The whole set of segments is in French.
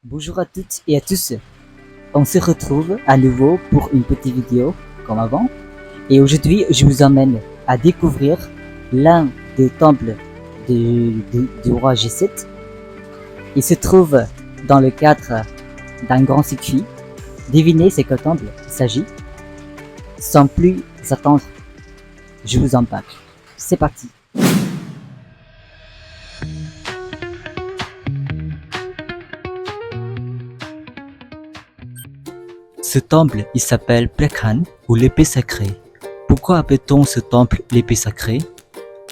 Bonjour à toutes et à tous. On se retrouve à nouveau pour une petite vidéo comme avant. Et aujourd'hui, je vous emmène à découvrir l'un des temples du roi G7. Il se trouve dans le cadre d'un grand circuit. Devinez c'est quel temple il s'agit. Sans plus attendre, je vous en parle. C'est parti. Ce temple, il s'appelle Plekhan ou l'épée sacrée. Pourquoi appelle-t-on ce temple l'épée sacrée?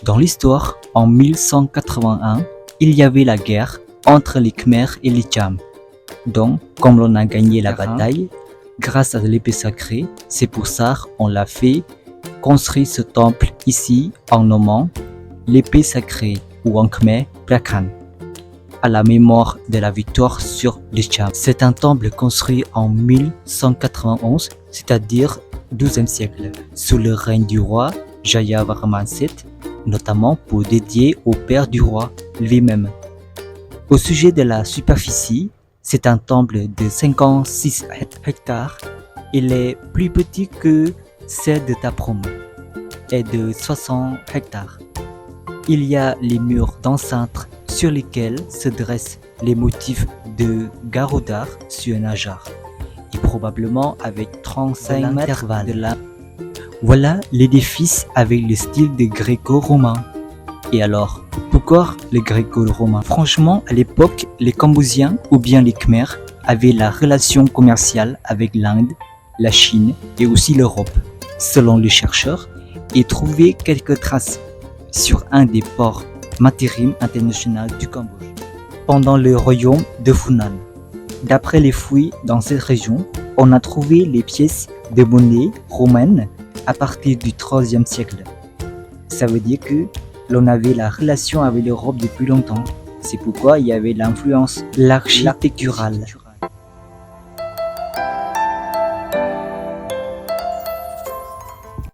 Dans l'histoire, en 1181, il y avait la guerre entre les Khmers et les Cham. Donc, comme l'on a gagné la bataille, grâce à l'épée sacrée, c'est pour ça qu'on l'a fait construire ce temple ici en nommant l'épée sacrée ou en khmer Plekhan, à la mémoire de la victoire sur les Cham. C'est un temple construit en 1191, c'est-à-dire 12e siècle, sous le règne du roi Jayavarman VII, notamment pour dédier au père du roi lui-même. Au sujet de la superficie, c'est un temple de 56 hectares. Il est plus petit que celle de Taprom et de 60 hectares. Il y a les murs d'enceinte sur lesquels se dressent les motifs de Garuda sur un ajar, et probablement avec 35 mètres de large. Voilà l'édifice avec le style de gréco-romain. Et alors, pourquoi le gréco-romain? Franchement, à l'époque, les Cambodgiens ou bien les Khmers avaient la relation commerciale avec l'Inde, la Chine et aussi l'Europe. Selon les chercheurs, ils trouvaient quelques traces sur un des ports maritimes internationaux du Cambodge pendant le royaume de Funan. D'après les fouilles dans cette région, on a trouvé les pièces de monnaie romaines à partir du IIIe siècle. Ça veut dire que l'on avait la relation avec l'Europe depuis longtemps. C'est pourquoi il y avait l'influence architecturale.